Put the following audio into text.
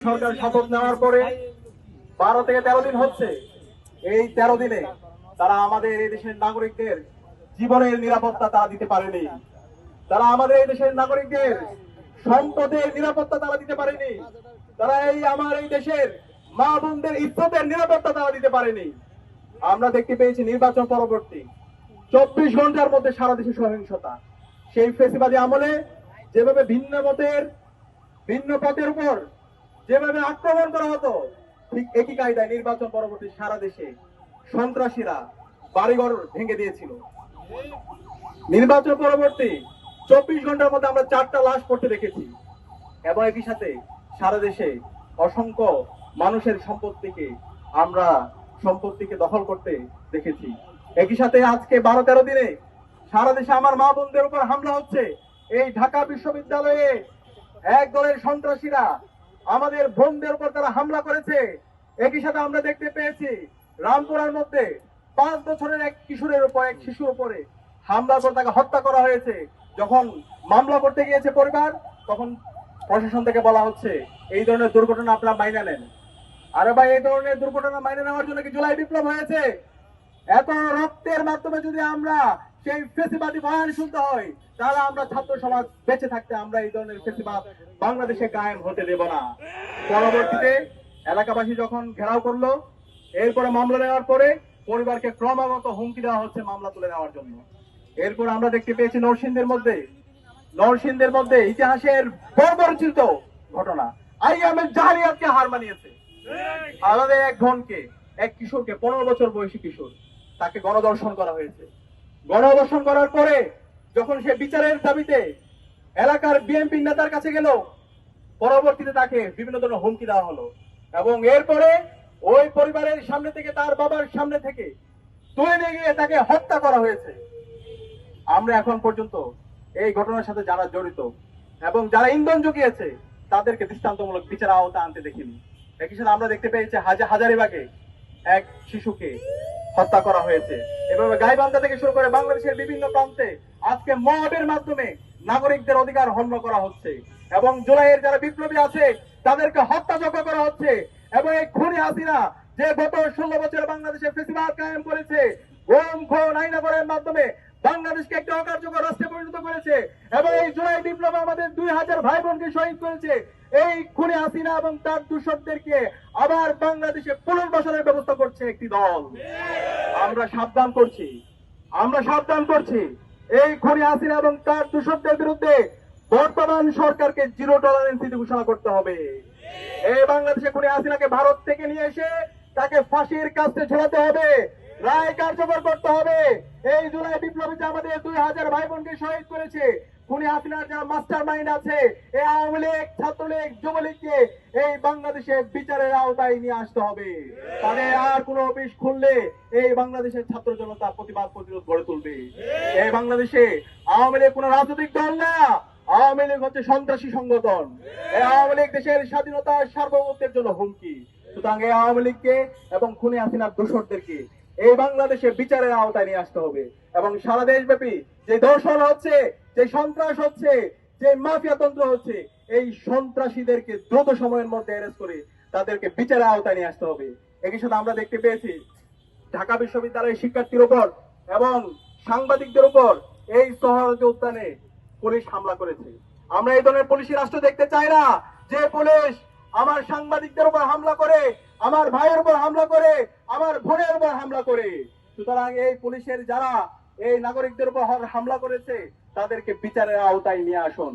সরকার শপথ নেওয়ার পরে 12 থেকে 13 দিন হচ্ছে। এই 13 দিনে তারা আমাদের এই দেশের নাগরিকদের জীবনের নিরাপত্তা তারা দিতে পারেনি। তারা আমাদের এই দেশের নাগরিকদের সম্পদের নিরাপত্তা তারা দিতে পারেনি। তারা আমার এই দেশের মা বোনদের ইজ্জতের নিরাপত্তা তারা দিতে পারেনি। আমরা দেখতে পেয়েছি নির্বাচন পরবর্তী 24 ঘন্টার মধ্যে সারা দেশে সহিংসতা। সেই ফেসিবাদী আমলে যেভাবে ভিন্ন পথের উপর যেভাবে আক্রমণ করা হতো, ঠিক একই কায়দায় নির্বাচন পরবর্তী সারা দেশে সন্ত্রাসীরা বাড়িঘর ভেঙে দিয়েছিল। নির্বাচন পরবর্তী 24 ঘন্টার মধ্যে আমরা 4টা লাশ পড়তে দেখেছি এবং একই সাথে সারা দেশে অসংখ্য মানুষের সম্পত্তিকে দখল করতে দেখেছি। একই সাথে আজকে 12-13 দিনে সারা দেশে আমার মা বোনদের উপর হামলা হচ্ছে। এই ঢাকা বিশ্ববিদ্যালয়ে এক দলের সন্ত্রাসীরা আমাদের বোনদের উপর তারা হামলা করেছে। একই সাথে আমরা দেখতে পেয়েছি রামপুরার মধ্যে 5 বছরের এক শিশুর উপরে হামলা করে তাকে হত্যা করা হয়েছে। যখন মামলা করতে গিয়েছে পরিবার, তখন প্রশাসন থেকে বলা হচ্ছে এই ধরনের দুর্ঘটনা আপনারা মাইনে নেন। আরে ভাই, এই ধরনের দুর্ঘটনা মাইনে নেওয়ার জন্য কি জুলাই বিপ্লব হয়েছে? এত রক্তের মাধ্যমে যদি আমরা সেই ফেসিবাদী বয়ান শুনতে হয়, তাহলে আমরা ছাত্র সমাজ বেঁচে থাকতে আমরা এই ধরনের ফেসিবাদ বাংলাদেশে কায়েম হতে দেব না। পরবর্তীতে এলাকাবাসী যখন ঘেরাও করলো, এরপরে মামলা নেওয়ার পরে পরিবারকে ক্রমাগত হুমকি দেওয়া হচ্ছে মামলা তুলে নেওয়ার জন্য। এরপর আমরা দেখতে পেয়েছি নরসিংদীর মধ্যে ইতিহাসের বর্বরচিত ঘটনা, আইএমএ জাহিলিয়াতকে হার মানিয়েছে। আমাদের এক কিশোরকে 15 বছর বয়সী কিশোর, তাকে গণধর্ষণ করা হয়েছে। গণধর্ষণ করার পরে যখন সে বিচারের দাবিতে এলাকার বিএনপি নেতার কাছে গেল, পরবর্তীতে তাকে বিভিন্ন ধরনের হুমকি দেওয়া হলো এবং এরপরে ওই পরিবারের সামনে থেকে, তার বাবার সামনে থেকে তুলে নিয়ে গিয়ে তাকে হত্যা করা হয়েছে। আমরা এখন পর্যন্ত এই ঘটনার সাথে যারা জড়িত এবং যারা ইন্ধন জুগিয়েছে তাদেরকে দৃষ্টান্তমূলক বিচার আওতা আনতে দেখিনি। একই সাথে আমরা দেখতে পেয়েছি হাজারীবাগে এক শিশুকে হত্যা করা হয়েছে। এভাবে গাইবান্ধা থেকে শুরু করে বাংলাদেশের বিভিন্ন প্রান্তে আজকে মবের মাধ্যমে নাগরিকদের অধিকার হরণ করা হচ্ছে এবং জুলাইয়ের যারা বিপ্লবী আছে তাদেরকে হত্যাযজ্ঞ করা হচ্ছে। এবং এই খুনি হাসিনা যে গত 16 বছর বাংলাদেশে ফেসিবাদ কায়েম করেছে, গুম খুন আইনাগরের মাধ্যমে বাংলাদেশকে একটি অকার্যকর রাষ্ট্রে পরিণত করেছে এবং এই জুলাই বিপ্লবে আমাদের 2000 ভাই বোনকে শহীদ করেছে। এই খুনি হাসিনা এবং তার দূষকদেরকে আবার বাংলাদেশে পুনর্বাসনের ব্যবস্থা করছে একটি দল। আমরা সাবধান করছি এই খুনি হাসিনা এবং তার দূষকদের বিরুদ্ধে বর্তমান সরকারকে 0 টলারেন্স নীতি ঘোষণা করতে হবে। এই বাংলাদেশে খুনি হাসিনাকে ভারত থেকে নিয়ে এসে তাকে ফাঁসির কাস্টে ঝোলাতে হবে, রায় কার্যকর করতে হবে। এই জুলাই বিপ্লবীতে আমাদের 2000 ভাই বোনকে শহীদ করেছে। খুনি হাসিনার যারা মাস্টার মাইন্ড আছে, এই আওয়ামী লীগ, ছাত্রলীগ, যুবলীগকে এই বাংলাদেশে বিচারের আওতায় নিয়ে আসতে হবে। তাদের আর কোনো অফিস খুললে এই বাংলাদেশের ছাত্র জনতা প্রতিরোধ গড়ে তুলবে। এই বাংলাদেশে আওয়ামী লীগ কোনো রাজনৈতিক দল না, আওয়ামী লীগ হচ্ছে সন্ত্রাসী সংগঠন। এই আওয়ামী লীগ দেশের স্বাধীনতা সার্বভৌমত্বের জন্য হুমকি। সুতরাং এই আওয়ামী লীগকে এবং খুনি হাসিনার দোষরদেরকে এই বাংলাদেশে বিচারের আওতায় নিয়ে আসতে হবে এবং সারা দেশব্যাপী যে ধর্ষণ হচ্ছে, যে সন্ত্রাস হচ্ছে, যে মাফিয়া তন্ত্র হচ্ছে, এই সন্ত্রাসীদেরকে দ্রুত সময়ের মধ্যে অ্যারেস্ট করে তাদেরকে বিচারের আওতায় নিয়ে আসতে হবে। একই সাথে আমরা দেখতে পেয়েছি ঢাকা বিশ্ববিদ্যালয়ের শিক্ষার্থীর উপর এবং সাংবাদিকদের উপর এই সোহরাওয়ার্দী উদ্যানে পুলিশ হামলা করেছে। আমরা এই ধরনের পুলিশি রাষ্ট্র দেখতে চাই না, যে পুলিশ আমার সাংবাদিকদের উপর হামলা করে, আমার ভাইয়ের উপর হামলা করে, আমার বোনের উপর হামলা করে। সুতরাং এই পুলিশের যারা এই নাগরিকদের উপর হামলা করেছে তাদেরকে বিচারের আওতায় নিয়ে আসুন।